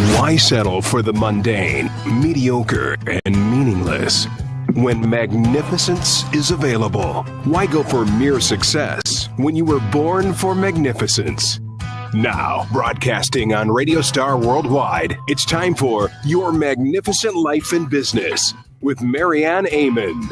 Why settle for the mundane, mediocre, and meaningless? When magnificence is available, why go for mere success when you were born for magnificence? Now, broadcasting on Radio Star Worldwide, it's time for Your Magnificent Life in Business with Marianne Amen.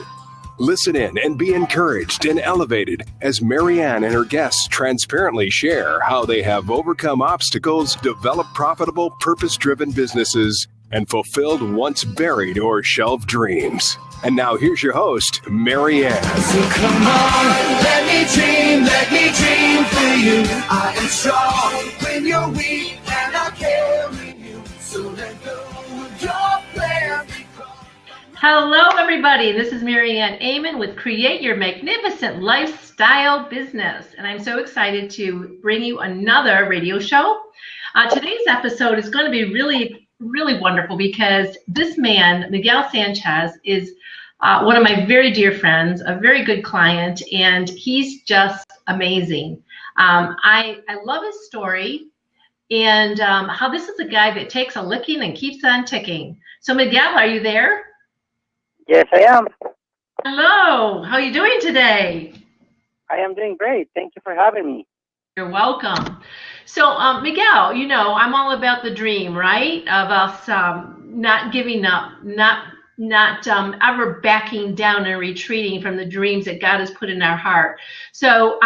Listen in and be encouraged and elevated as Marianne and her guests transparently share how they have overcome obstacles, developed profitable, purpose-driven businesses, and fulfilled once buried or shelved dreams. And now here's your host, Marianne. So come on, let me dream for you. I am strong when you're weak and I'll carry you. So let go of your plan. Hello, everybody. This is Marianne Amen with Create Your Magnificent Lifestyle Business. And I'm so excited to bring you another radio show. Today's episode is going to be really wonderful because this man, Miguel Sanchez, is one of my very dear friends, a very good client, and he's just amazing. I love his story and how this is a guy that takes a licking and keeps on ticking. So Miguel, are you there? Yes, I am. Hello. How are you doing today? I am doing great. Thank you for having me. You're welcome. So, Miguel, you know, I'm all about the dream, right? Of us not giving up, not ever backing down and retreating from the dreams that God has put in our heart. So,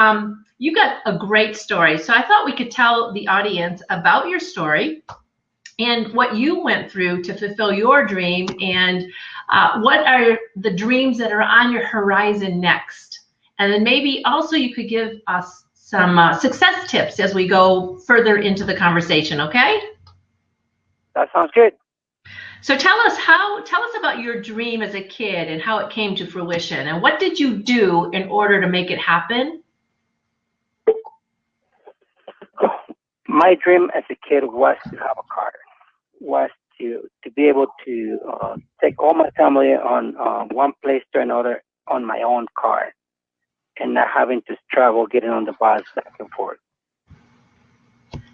you got a great story. So I thought we could tell the audience about your story and what you went through to fulfill your dream and what are the dreams that are on your horizon next. And then maybe also you could give us some success tips as we go further into the conversation, okay? That sounds good. So tell us about your dream as a kid and how it came to fruition, and what did you do in order to make it happen? My dream as a kid was to have a car, was to be able to take all my family on one place to another on my own car and not having to travel, getting on the bus back and forth.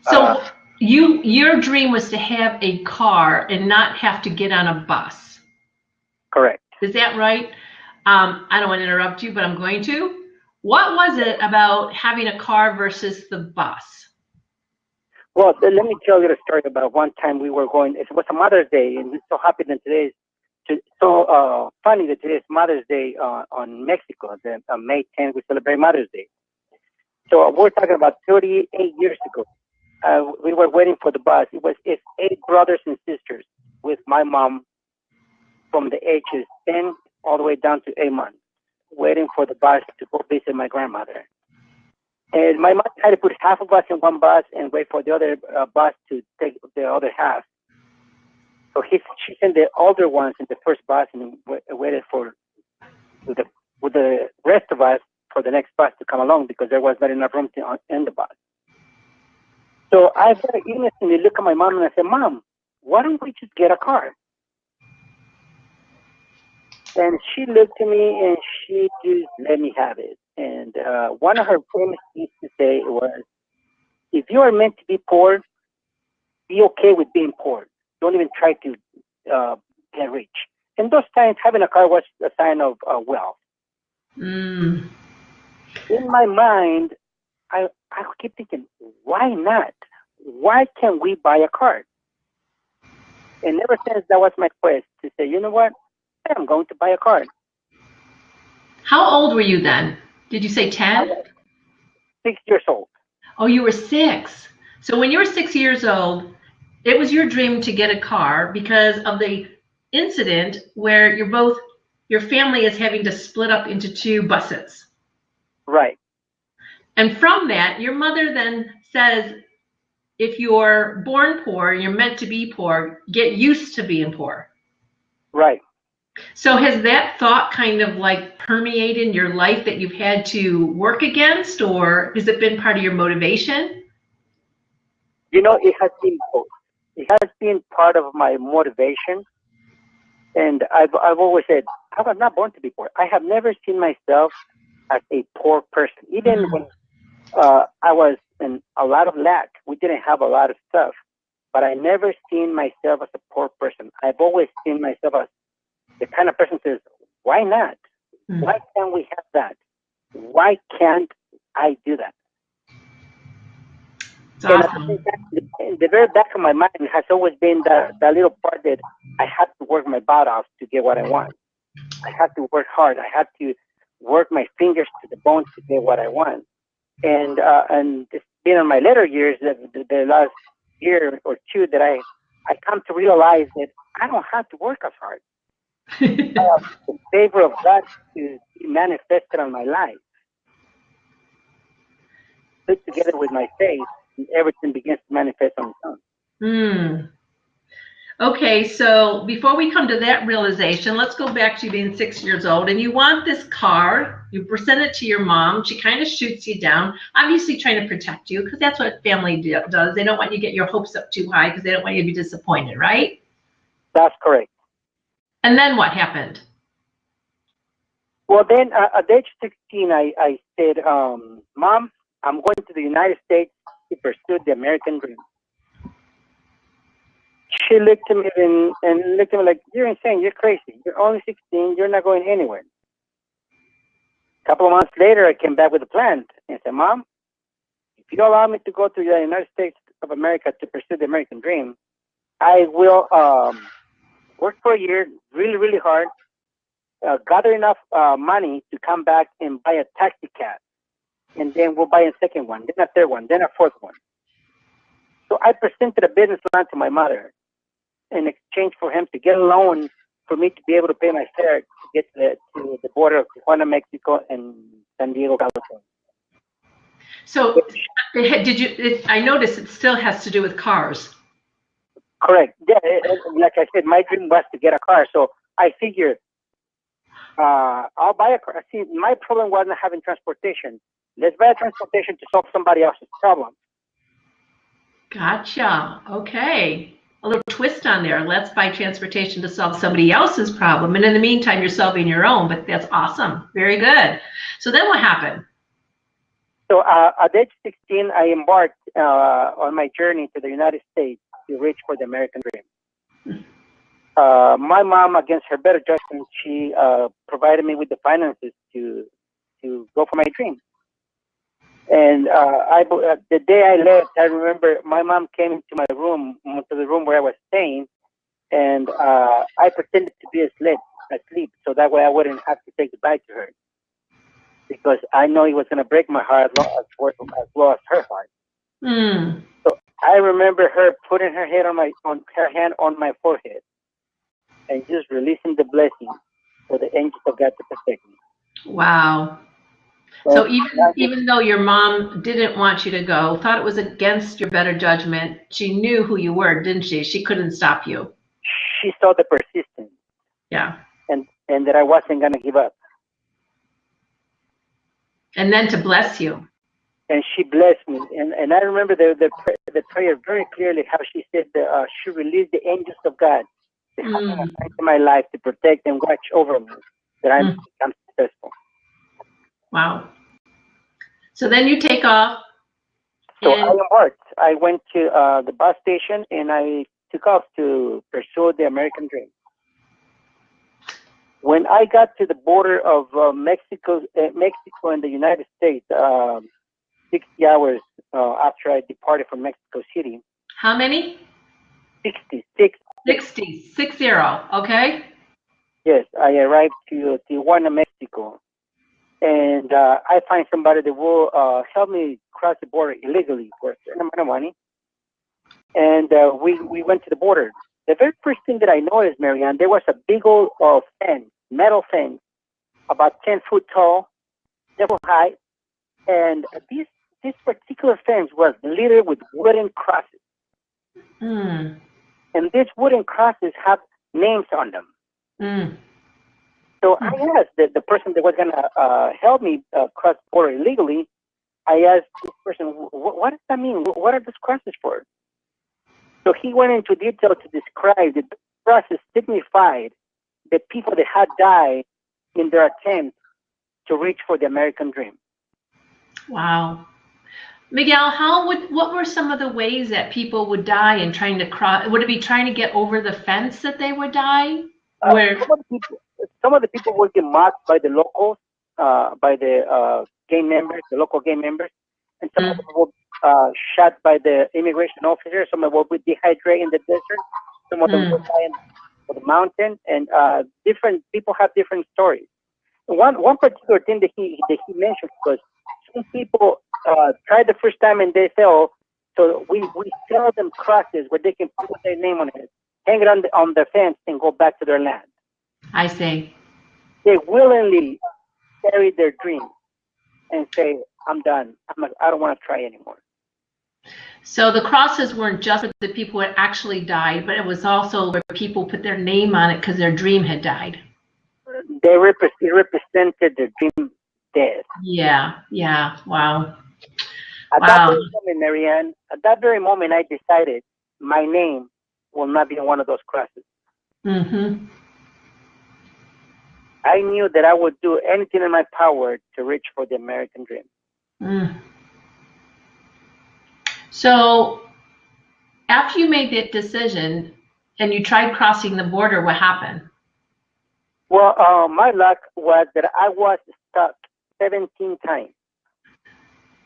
So your dream was to have a car and not have to get on a bus. Correct. Is that right? I don't want to interrupt you, but I'm going to. What was it about having a car versus the bus? Well, let me tell you a story about one time we were going. It was a Mother's Day, and it's so happy that today is so funny that today is Mother's Day on Mexico. On May 10th, we celebrate Mother's Day. So we're talking about 38 years ago. We were waiting for the bus. It's 8 brothers and sisters with my mom from the ages 10 all the way down to 8 months, waiting for the bus to go visit my grandmother. And my mom had to put half of us in one bus and wait for the other bus to take the other half. So she sent the older ones in the first bus and waited with the rest of us for the next bus to come along because there was not enough room in the bus. So I very innocently look at my mom and I said, "Mom, why don't we just get a car?" And she looked at me and she just let me have it. And one of her famous things to say was, if you are meant to be poor, be okay with being poor. Don't even try to get rich. In those times, having a car was a sign of wealth. In my mind, I keep thinking, why not? Why can't we buy a car? And ever since, that was my quest to say, you know what? I'm going to buy a car. How old were you then? Did you say 10? 6 years old. Oh, you were 6. So when you were 6 years old, it was your dream to get a car because of the incident where your family is having to split up into 2 buses. Right. And from that, your mother then says, if you're born poor, you're meant to be poor, get used to being poor. Right. So has that thought kind of like permeated your life that you've had to work against, or has it been part of your motivation? You know, it has been both. It has been part of my motivation. And I've always said, I was not born to be poor. I have never seen myself as a poor person. Even when I was in a lot of lack, we didn't have a lot of stuff. but I never seen myself as a poor person. I've always seen myself as the kind of person who says, why not? Why can't we have that? Why can't I do that? It's awesome. In the very back of my mind has always been that little part that I had to work my butt off to get what I want. I had to work hard. I had to work my fingers to the bone to get what I want. And it's been in my later years, the last year or two, that I come to realize that I don't have to work as hard. I have the favor of God to be manifested on my life. Put together with my faith, and everything begins to manifest on its own. Okay, so before we come to that realization, let's go back to you being 6 years old, and you want this car. You present it to your mom. She kind of shoots you down, obviously trying to protect you, because that's what family does. They don't want you to get your hopes up too high because they don't want you to be disappointed, right? That's correct. And then what happened? Well, then at age 16, I said, Mom, I'm going to the United States to pursue the American dream. She looked at me and looked at me like, you're insane, you're crazy. You're only 16, you're not going anywhere. A couple of months later, I came back with a plan and said, Mom, if you allow me to go to the United States of America to pursue the American dream, I will work for a year, really, really hard, gather enough money to come back and buy a taxi cab. And then we'll buy a second one, then a third one, then a fourth one. So I presented a business plan to my mother in exchange for him to get a loan for me to be able to pay my fare to get to the border of Tijuana, Mexico, and San Diego, California. So I noticed it still has to do with cars. Correct. Yeah, like I said, my dream was to get a car. So I figured I'll buy a car. See, my problem wasn't having transportation. Let's buy a transportation to solve somebody else's problem. Gotcha. Okay. A little twist on there. Let's buy transportation to solve somebody else's problem. And in the meantime, you're solving your own, but that's awesome. Very good. So then what happened? So at age 16, I embarked on my journey to the United States to reach for the American dream. My mom, against her better judgment, she provided me with the finances to go for my dream. And the day I left, I remember my mom came into my room, to the room where I was staying, and I pretended to be asleep, so that way I wouldn't have to say goodbye to her, because I know it was going to break my heart as well as her heart. So I remember her putting her hand on my forehead and just releasing the blessing for the angels of God to protect me. Wow. So even though your mom didn't want you to go, thought it was against your better judgment, she knew who you were, didn't she? She couldn't stop you. She saw the persistence. Yeah. And that I wasn't going to give up. And then to bless you. And she blessed me. And I remember the prayer very clearly, how she said that she released the angels of God to happen in my life to protect and watch over me, that I'm successful. Wow. So then you take off. So I embarked. I went to the bus station and I took off to pursue the American dream. When I got to the border of Mexico and the United States, 60 hours after I departed from Mexico City. How many? 60. 60. Okay. Yes, I arrived to Tijuana, Mexico. And I find somebody that will help me cross the border illegally for a certain amount of money. And we went to the border. The very first thing that I noticed, Marianne, there was a big old fence, metal fence, about 10 foot tall, several high. And this particular fence was littered with wooden crosses. And these wooden crosses have names on them. So I asked the person that was going to help me cross the border illegally, I asked this person, what does that mean? What are these crosses for? So he went into detail to describe that the crosses signified the people that had died in their attempt to reach for the American dream. Wow. Miguel, what were some of the ways that people would die in trying to cross? Would it be trying to get over the fence that they would die? Where? Some of the people would get mocked by the locals, by the gang members, the local gang members, and some of them would shot by the immigration officers. Some of them would dehydrate in the desert. Some of them would die in the mountain, and different people have different stories. One particular thing that he mentioned was some people tried the first time and they fail. So we sell them crosses where they can put their name on it, hang it on the fence, and go back to their land. I see. They willingly carry their dreams and say, "I'm done. I don't want to try anymore." So the crosses weren't just for the people who had actually died, but it was also where people put their name on it because their dream had died. They represented their dream death. Yeah. Wow. At that very moment, Marianne, at that very moment, I decided my name will not be on one of those crosses. Mm-hmm. I knew that I would do anything in my power to reach for the American dream. Mm. So after you made that decision and you tried crossing the border, what happened? Well, my luck was that I was stuck 17 times.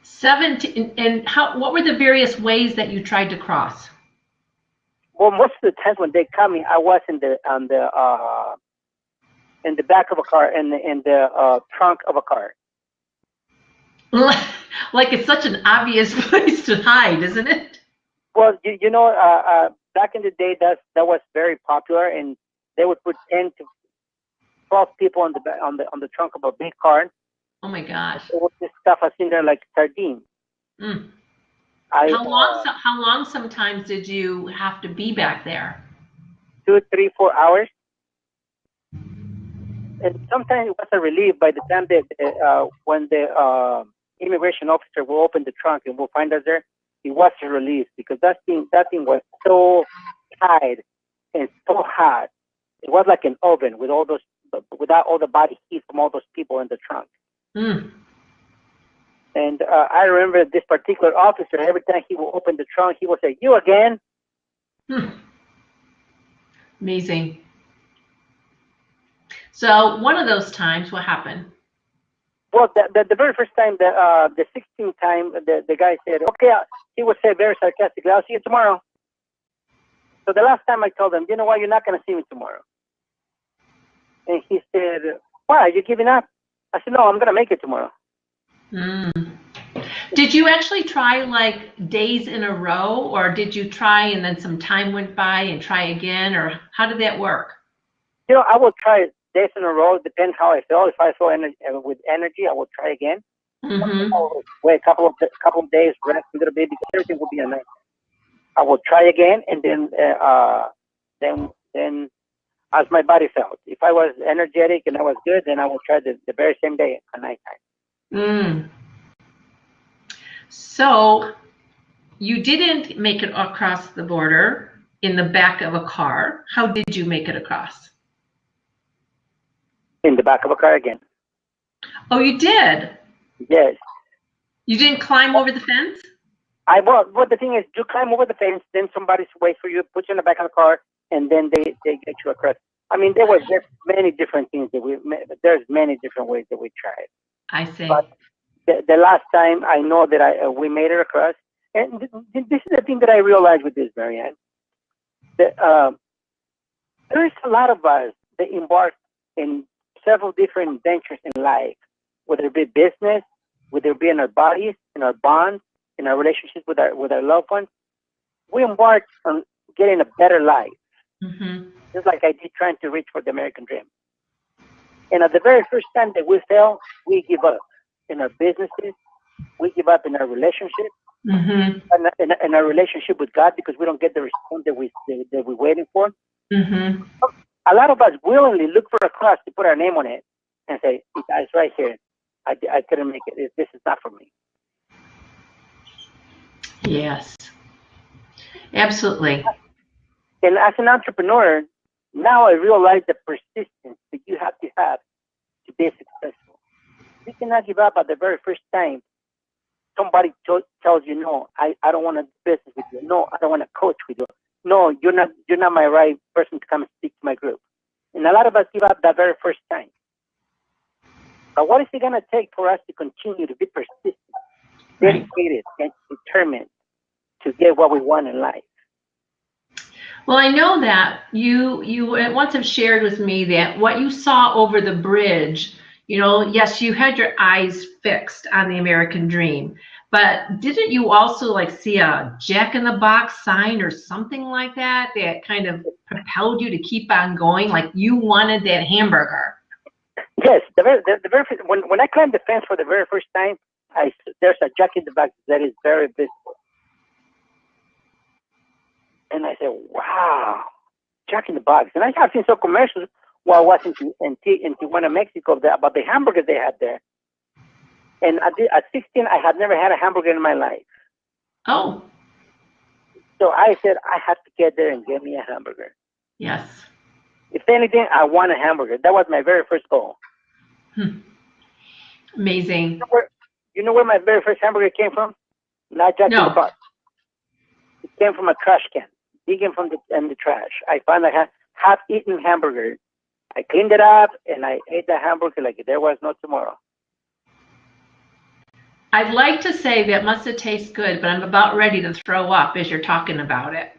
17, and what were the various ways that you tried to cross? Well, most of the times when they caught me, I was in the back of a car, in the trunk of a car. Like it's such an obvious place to hide, isn't it? Well, you know, back in the day, that was very popular, and they would put 10 to 12 people on the trunk of a big car. Oh my gosh! It would just stuff us in there like sardines. Mm. How long sometimes did you have to be back there? 2, 3, 4 hours. And sometimes it was a relief by the time that when the immigration officer will open the trunk and will find us there, it was a relief because that thing was so tight and so hot. It was like an oven without all the body heat from all those people in the trunk. Mm. And I remember this particular officer, every time he will open the trunk, he will say, "You again?" Amazing. So one of those times, what happened? Well, the very first time, the 16th time, the guy said, "Okay," he would say very sarcastically, "I'll see you tomorrow." So the last time I told him, "You know what, you're not going to see me tomorrow." And he said, "Why, are you giving up?" I said, "No, I'm going to make it tomorrow." Mm. Did you actually try like days in a row, or did you try and then some time went by and try again, or how did that work? You know, I would try days in a row, depends how I feel. If I feel with energy, I will try again. Mm-hmm. I will wait a couple of days, rest a little bit, because everything will be a nice. I will try again, and then as my body felt. If I was energetic and I was good, then I will try the very same day at nighttime. Mm. So you didn't make it across the border in the back of a car. How did you make it across? In the back of a car again. Oh, you did? Yes. You didn't climb over the fence? Well, the thing is, you climb over the fence, then somebody waits for you, puts you in the back of the car, and then they get you across. I mean, there was just many different things there's many different ways that we tried. I see. But the last time, I know that we made it across, and this is the thing that I realized with this, Marianne. That there's a lot of us that embark in several different ventures in life, whether it be business, whether it be in our bodies, in our bonds, in our relationships with our loved ones. We embark on getting a better life. Mm-hmm. Just like I did trying to reach for the American dream. And at the very first time that we fail, we give up in our businesses. We give up in our relationship, mm-hmm. in our relationship with God, because we don't get the response that we're waiting for. Mm-hmm. A lot of us willingly look for a cross to put our name on it and say, "It's right here. I couldn't make it. This is not for me." Yes, absolutely. And as an entrepreneur, now I realize the persistence that you have to be successful. You cannot give up at the very first time somebody tells you, no, I don't want to do business with you. No, I don't want to coach with you. No, you're not my right person to come and speak to my group. And a lot of us give up that very first time. But what is it going to take for us to continue to be persistent, dedicated, and determined to get what we want in life? Well, I know that you once have shared with me that what you saw over the bridge, yes, you had your eyes fixed on the American dream, but didn't you also like see a Jack in the Box sign or something like that kind of propelled you to keep on going? Like you wanted that hamburger. Yes, the very first, when I climbed the fence for the very first time, there's a Jack in the Box that is very visible. And I said, wow, Jack in the Box. And I have seen some commercials while I was in Tijuana, Mexico, about the hamburger they had there. And at 16, I had never had a hamburger in my life. Oh. So I said, I have to get there and get me a hamburger. Yes. If anything, I want a hamburger. That was my very first goal. Amazing. You know where my very first hamburger came from? Not Jack in the Box. It came from a trash can. Digging from the trash. I found a half-eaten hamburger. I cleaned it up and I ate the hamburger like there was no tomorrow. I'd like to say that must have tasted good, but I'm about ready to throw up as you're talking about it.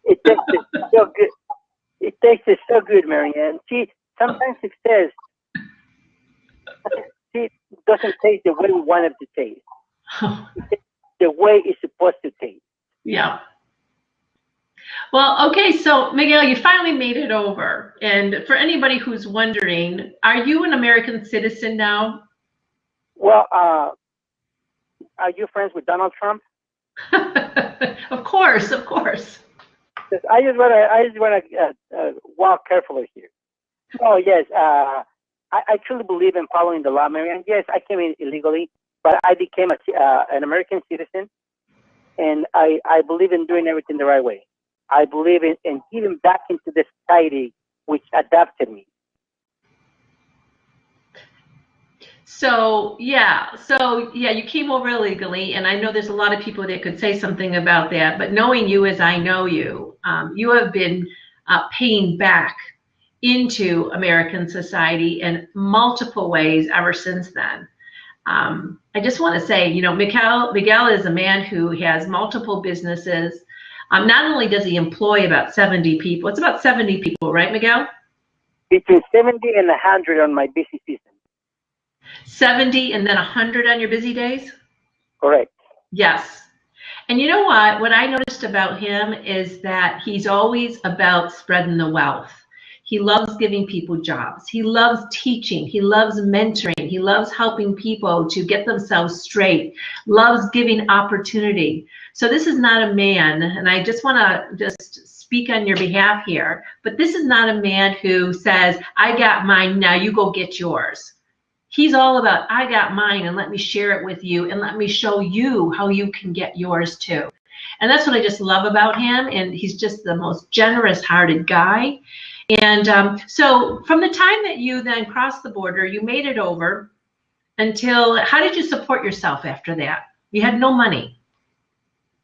It tasted so good. It tasted so good, Marianne. See, sometimes success doesn't taste the way we want it to taste. The way it's supposed to taste. Yeah. Well, okay, so Miguel, you finally made it over. And for anybody who's wondering, are you an American citizen now? Well, are you friends with Donald Trump? Of course, of course. I just want to walk carefully here. Oh, yes. I truly believe in following the law, Marianne. Yes, I came in illegally, but I became an American citizen, and I believe in doing everything the right way. I believe in giving back into the society which adopted me. So yeah, you came over illegally, and I know there's a lot of people that could say something about that, but knowing you as I know you, you have been paying back into American society in multiple ways ever since then. I just want to say, Miguel is a man who has multiple businesses. Not only does he employ about 70 people, it's about 70 people, right, Miguel? Between 70 and 100 on my busy season. 70 and then 100 on your busy days? Correct. Yes. And you know what? What I noticed about him is that he's always about spreading the wealth. He loves giving people jobs. He loves teaching. He loves mentoring. He loves helping people to get themselves straight, loves giving opportunity. So this is not a man, and I just want to just speak on your behalf here, but this is not a man who says, I got mine, now you go get yours. He's all about, I got mine, and let me share it with you, and let me show you how you can get yours too. And that's what I just love about him, and he's just the most generous-hearted guy. And so from the time that you then crossed the border, you made it over until, how did you support yourself after that? You had no money.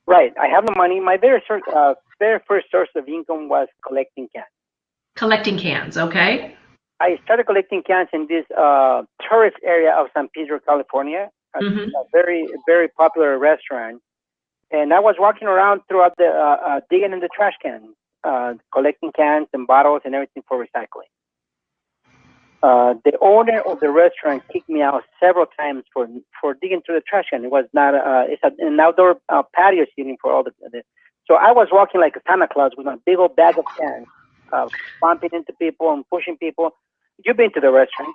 Right. I have no money. My very first source of income was collecting cans. Collecting cans, okay. I started collecting cans in this tourist area of San Pedro, California, a very, very popular restaurant. And I was walking around throughout the, digging in the trash cans, collecting cans and bottles and everything for recycling. The owner of the restaurant kicked me out several times for digging through the trash can. It was not it's an outdoor patio seating for all the. So I was walking like a Santa Claus with a big old bag of cans, bumping into people and pushing people. You've been to the restaurant.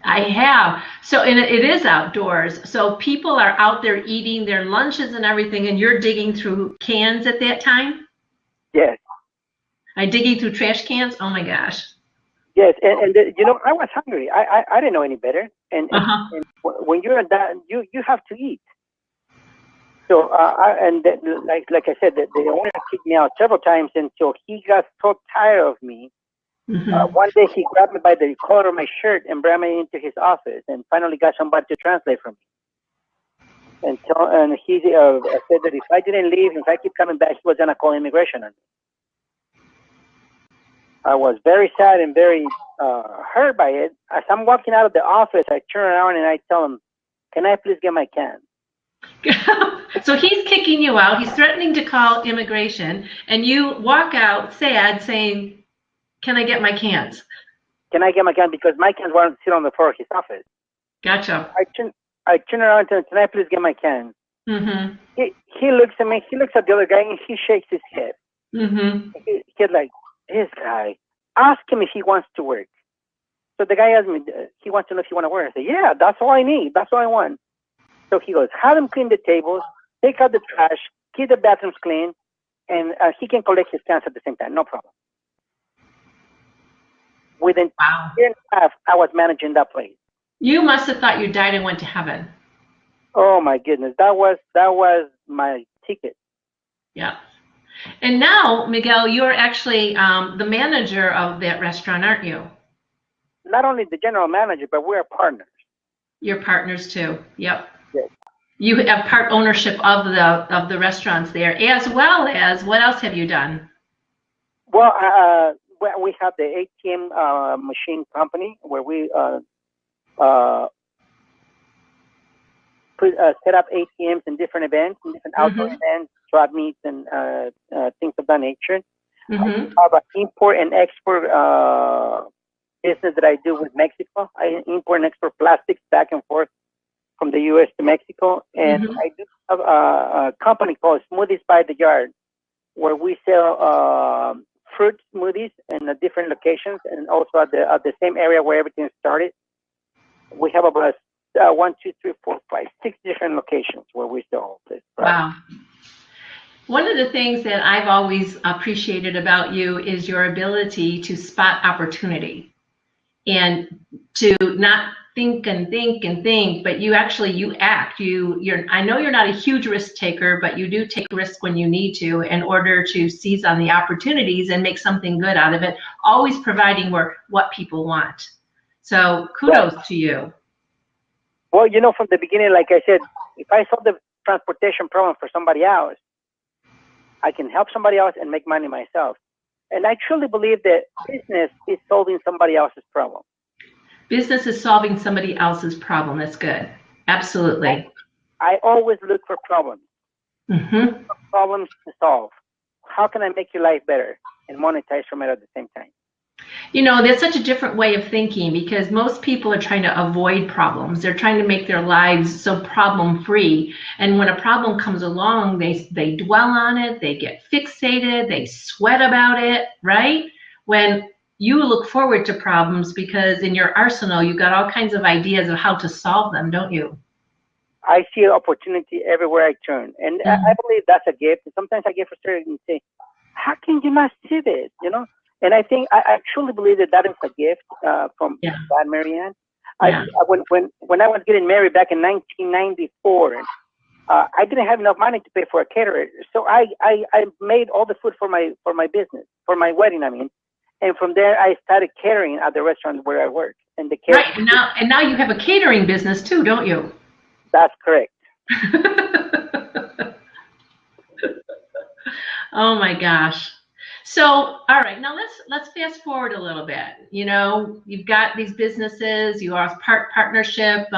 I have. So and it is outdoors. So people are out there eating their lunches and everything, and you're digging through cans at that time? Yes. Digging through trash cans? Oh my gosh. Yes, and I was hungry. I didn't know any better. And when you're done, you have to eat. So like I said, the owner kicked me out several times until he got so tired of me. One day he grabbed me by the collar of my shirt and brought me into his office, and finally got somebody to translate for me. And he said that if I didn't leave, if I keep coming back, he was gonna call immigration on me. I was very sad and very hurt by it. As I'm walking out of the office, I turn around and I tell him, "Can I please get my can?" So he's kicking you out. He's threatening to call immigration, and you walk out sad, saying, "Can I get my cans?" Can I get my can? Because my cans wanted to sit on the floor of his office. Gotcha. I turn around and tell him, "Can I please get my can?" Mm-hmm. He looks at me. He looks at the other guy and he shakes his head. Mm-hmm. He's like, "This guy, ask him if he wants to work." So the guy asked me, he wants to know if you want to work. I said, "Yeah, that's all I need. That's all I want." So he goes, "Have him clean the tables, take out the trash, keep the bathrooms clean, and he can collect his cans at the same time. No problem." Within a year and a half, I was managing that place. You must have thought you died and went to heaven. Oh my goodness, that was my ticket. Yeah. And now, Miguel, you're actually the manager of that restaurant, aren't you? Not only the general manager, but we're partners. You're partners too. Yep. Yes. You have part ownership of the restaurants there, as well as what else have you done? Well, we have the ATM machine company where we set up ATMs in different events, in different outdoor events, swap meets, and things of that nature. I have an import and export business that I do with Mexico. I import and export plastics back and forth from the U.S. to Mexico. And I do have a company called Smoothies by the Yard, where we sell fruit smoothies in different locations and also at the same area where everything started. We have about 6 different locations where we sell this product. Wow. One of the things that I've always appreciated about you is your ability to spot opportunity and to not think and think and think, but you act. I know you're not a huge risk taker, but you do take risk when you need to in order to seize on the opportunities and make something good out of it, always providing what people want. So kudos to you. Well, from the beginning, like I said, if I solve the transportation problem for somebody else, I can help somebody else and make money myself. And I truly believe that business is solving somebody else's problem. Business is solving somebody else's problem. That's good. Absolutely. I always look for problems. For problems to solve. How can I make your life better and monetize from it at the same time? That's such a different way of thinking because most people are trying to avoid problems. They're trying to make their lives so problem-free. And when a problem comes along, they dwell on it, they get fixated, they sweat about it, right? When you look forward to problems because in your arsenal, you've got all kinds of ideas of how to solve them, don't you? I see opportunity everywhere I turn. And I believe that's a gift. Sometimes I get frustrated and say, how can you not see this, And I think I truly believe that is a gift from God, Marianne. When I was getting married back in 1994, I didn't have enough money to pay for a caterer, so I made all the food for my business, for my wedding. And from there I started catering at the restaurant where I work. And the catering and now you have a catering business too, don't you? That's correct. Oh my gosh. So, all right, now let's fast forward a little bit. You've got these businesses. You are partnership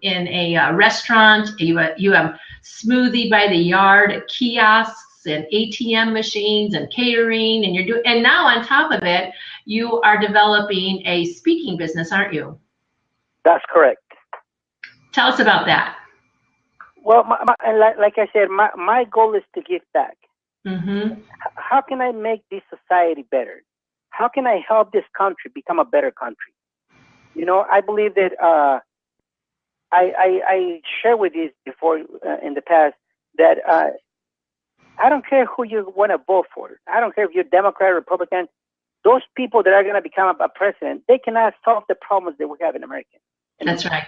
in a restaurant. You have Smoothie by the Yard, kiosks and ATM machines and catering, and now on top of it, you are developing a speaking business, aren't you? That's correct. Tell us about that. Well, like I said, my goal is to give back. How can I make this society better? How can I help this country become a better country? I believe that I shared with you before in the past that I don't care who you want to vote for. I don't care if you're Democrat or Republican. Those people that are going to become a president, they cannot solve the problems that we have in America. That's right.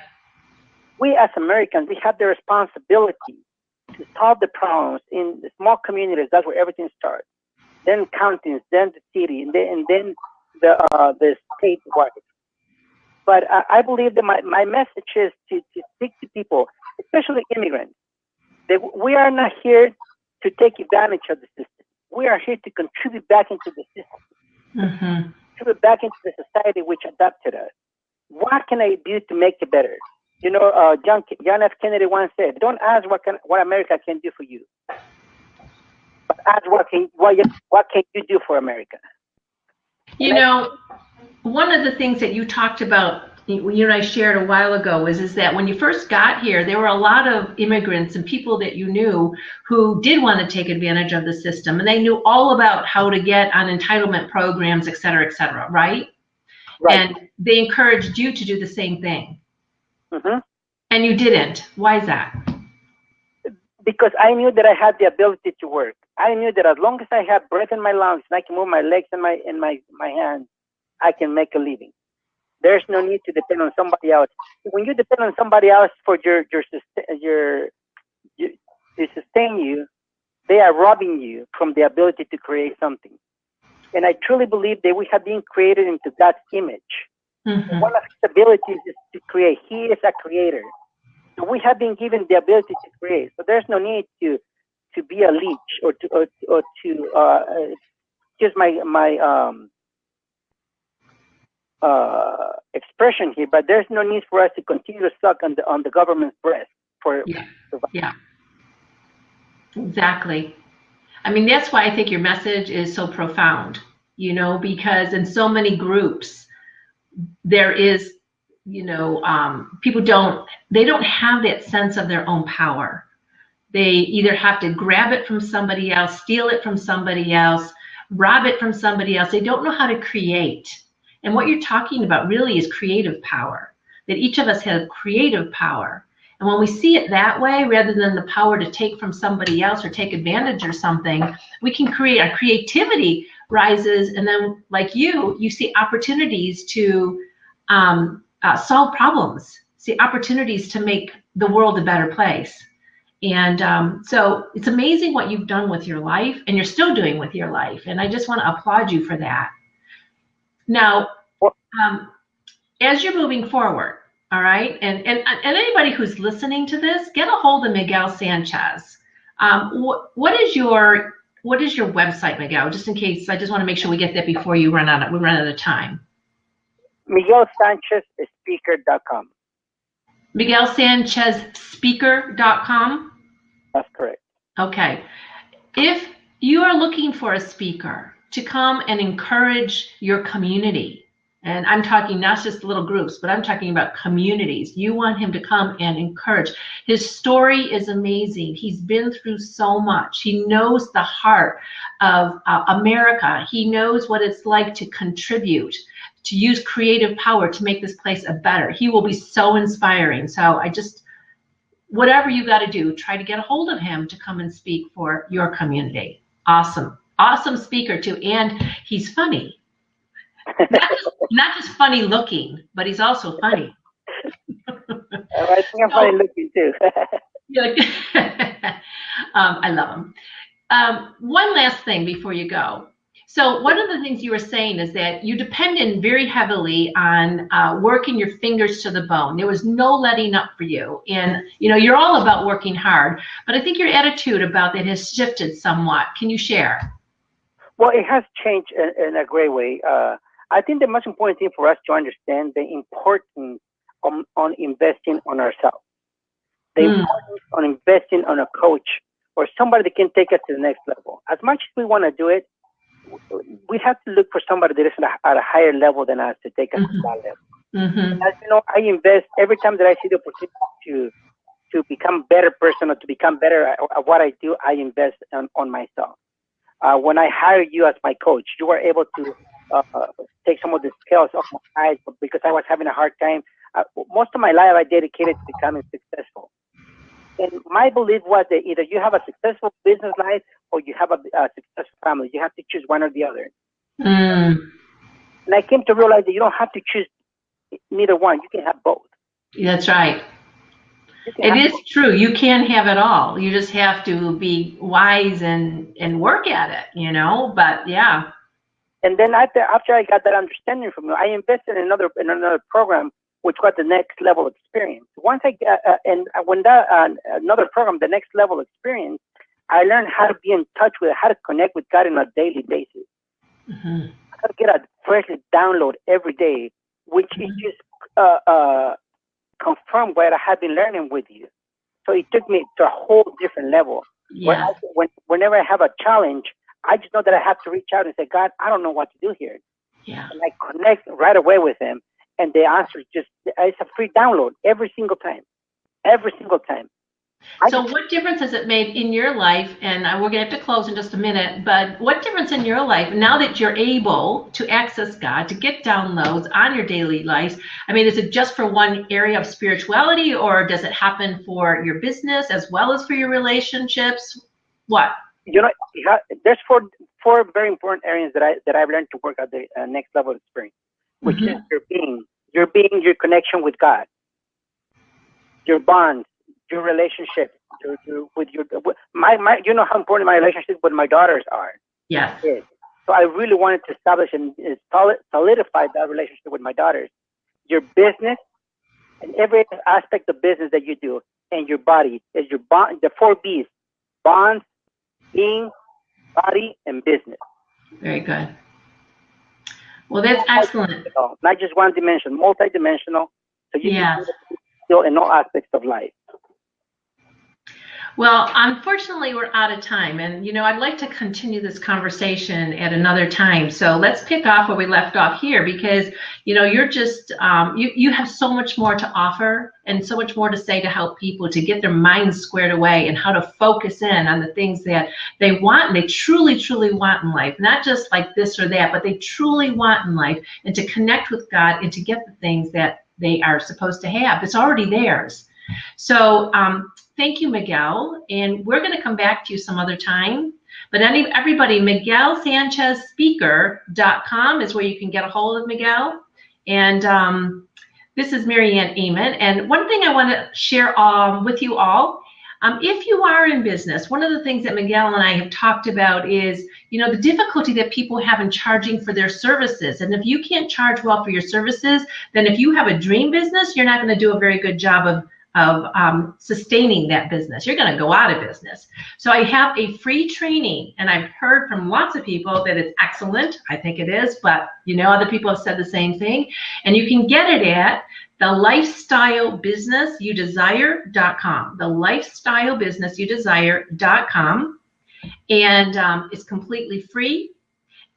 We as Americans, we have the responsibility to solve the problems in the small communities. That's where everything starts. Then counties, then the city, and then the state. But I believe that my message is to speak to people, especially immigrants. We are not here to take advantage of the system. We are here to contribute back into the system, contribute back into the society which adopted us. What can I do to make it better? You know, John F. Kennedy once said, "Don't ask what America can do for you, but ask what can you do for America." You know, one of the things that you talked about, you and I shared a while ago, is that when you first got here, there were a lot of immigrants and people that you knew who did want to take advantage of the system, and they knew all about how to get on entitlement programs, et cetera, right? Right. And they encouraged you to do the same thing. And you didn't. Why is that? Because I knew that I had the ability to work. I knew that as long as I have breath in my lungs and I can move my legs and my hands, I can make a living. There's no need to depend on somebody else. When you depend on somebody else for to sustain you, they are robbing you from the ability to create something. And I truly believe that we have been created into God's image. One of his abilities is to create. He is a creator. So we have been given the ability to create. So there's no need to be a leech or to use my expression here, but there's no need for us to continue to suck on the government's breast for Exactly. I mean, that's why I think your message is so profound, you know, because in so many groups there is, you know, people don't have that sense of their own power. They either have to grab it from somebody else, steal it from somebody else, rob it from somebody else. They don't know how to create. And what you're talking about really is creative power, that each of us has creative power. And when we see it that way, rather than the power to take from somebody else or take advantage or something, we can create. Our creativity rises, and then like you see opportunities to solve problems, see opportunities to make the world a better place. And so it's amazing what you've done with your life, and you're still doing with your life. And I just want to applaud you for that. Now, as you're moving forward, all right, and anybody who's listening to this, get a hold of Miguel Sanchez. What is your website, Miguel? Just in case, I just want to make sure we get that before we run out of time. Miguel Sanchez Speaker.com. Miguel Sanchez Speaker.com. That's correct. Okay. If you are looking for a speaker to come and encourage your community, and I'm talking not just little groups, but I'm talking about communities. You want him to come and encourage. His story is amazing. He's been through so much. He knows the heart of America. He knows what it's like to contribute, to use creative power to make this place a better. He will be so inspiring. So whatever you got to do, try to get a hold of him to come and speak for your community. Awesome. Awesome speaker too. And he's funny. Not just funny looking, but he's also funny. I think I'm funny looking too. I love him. One last thing before you go. So one of the things you were saying is that you depended very heavily on working your fingers to the bone. There was no letting up for you. And, you know, you're all about working hard, but I think your attitude about that has shifted somewhat. Can you share? Well, it has changed in a great way. I think the most important thing for us to understand the importance on investing on ourselves. The importance on investing on a coach or somebody that can take us to the next level. As much as we want to do it, we have to look for somebody that is at a higher level than us to take us to that level. As you know, I invest every time that I see the opportunity to become a better person or to become better at what I do, I invest on myself. When I hire you as my coach, you are able to take some of the scales off my eyes because I was having a hard time. Most of my life I dedicated to becoming successful. And my belief was that either you have a successful business life or you have a successful family. You have to choose one or the other. And I came to realize that you don't have to choose neither one. You can have both. That's right. It is true. You can have it all. You just have to be wise and work at it, you know, but yeah. And then after I got that understanding from you, I invested in another program which was the next level experience. Once and when that another program, the next level experience, I learned how to be in touch with, how to connect with God on a daily basis. Mm-hmm. How to get a fresh download every day, which is just confirm what I have been learning with you. So it took me to a whole different level. Yeah. Whenever I have a challenge, I just know that I have to reach out and say, God, I don't know what to do here. Yeah. And I connect right away with him. And the answer is just, it's a free download every single time. Every single time. So what difference has it made in your life? And we're going to have to close in just a minute, but what difference in your life now that you're able to access God, to get downloads on your daily life? I mean, is it just for one area of spirituality, or does it happen for your business as well as for your relationships? What? You know, there's four very important areas that I've learned to work at the next level experience, which is your being, your connection with God, your bonds, your relationship, my you know how important my relationship with my daughters are. Yes. So I really wanted to establish and solidify that relationship with my daughters. Your business and every aspect of business that you do, and your body is your bond. The 4 B's: bonds, being, body, and business. Very good. Well, that's excellent. Not just one dimension, multidimensional. So you can do it in all aspects of life. Well, unfortunately, we're out of time. And, you know, I'd like to continue this conversation at another time. So let's pick off where we left off here, because, you know, you're just, you have so much more to offer and so much more to say to help people to get their minds squared away and how to focus in on the things that they want and they truly, truly want in life. Not just like this or that, but they truly want in life, and to connect with God and to get the things that they are supposed to have. It's already theirs. So, thank you, Miguel, and we're going to come back to you some other time. But everybody, MiguelSanchezSpeaker.com is where you can get a hold of Miguel. And this is Marianne Amen. And one thing I want to share with you all, if you are in business, one of the things that Miguel and I have talked about is, you know, the difficulty that people have in charging for their services. And if you can't charge well for your services, then if you have a dream business, you're not going to do a very good job of sustaining that business. You're going to go out of business. So I have a free training, and I've heard from lots of people that it's excellent. I think it is, but you know, other people have said the same thing. And you can get it at thelifestylebusinessyouDesire.com. thelifestylebusinessyouDesire.com. And it's completely free.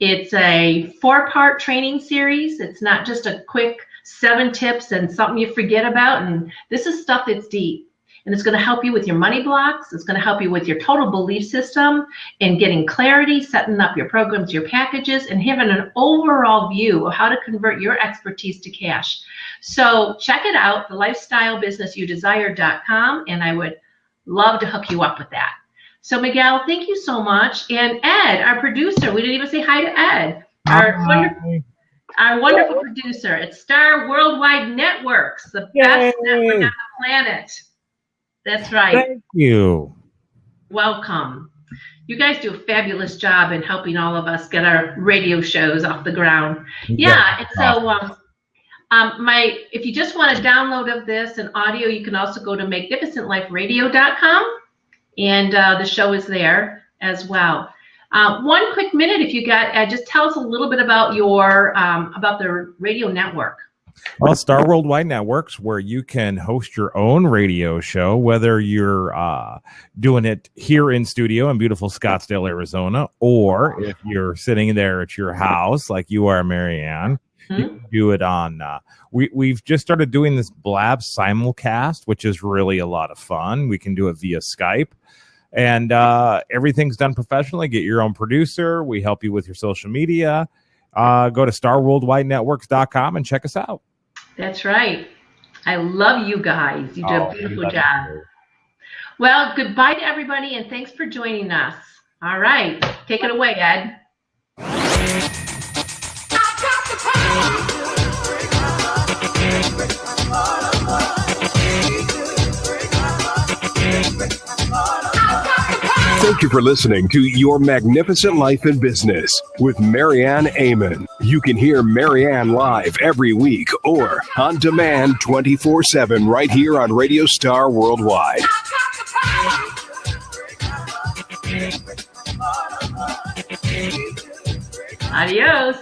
It's a 4-part training series. It's not just a quick 7 tips and something you forget about. And this is stuff that's deep. And it's going to help you with your money blocks. It's going to help you with your total belief system and getting clarity, setting up your programs, your packages, and having an overall view of how to convert your expertise to cash. So check it out, thelifestylebusinessyouDesire.com, and I would love to hook you up with that. So Miguel, thank you so much. And Ed, our producer, we didn't even say hi to Ed. Our wonderful producer at Star Worldwide Networks, the best network on the planet. That's right. Thank you. Welcome. You guys do a fabulous job in helping all of us get our radio shows off the ground. Yeah, and so if you just want a download of this and audio, you can also go to magnificentliferadio.com, and the show is there as well. One quick minute, if you got, just tell us a little bit about your about the radio network. Well, Star Worldwide Networks, where you can host your own radio show, whether you're doing it here in studio in beautiful Scottsdale, Arizona, or if you're sitting there at your house like you are, Marianne. You can do it on. We've just started doing this Blab simulcast, which is really a lot of fun. We can do it via Skype. And everything's done professionally. Get your own producer. We help you with your social media. Go to starworldwidenetworks.com and check us out. That's right. I love you guys. You did a beautiful job. Well, goodbye to everybody, and thanks for joining us. All right. Take it away, Ed. Thank you for listening to Your Magnificent Life in Business with Marianne Amen. You can hear Marianne live every week or on demand 24/7 right here on Radio Star Worldwide. Adios.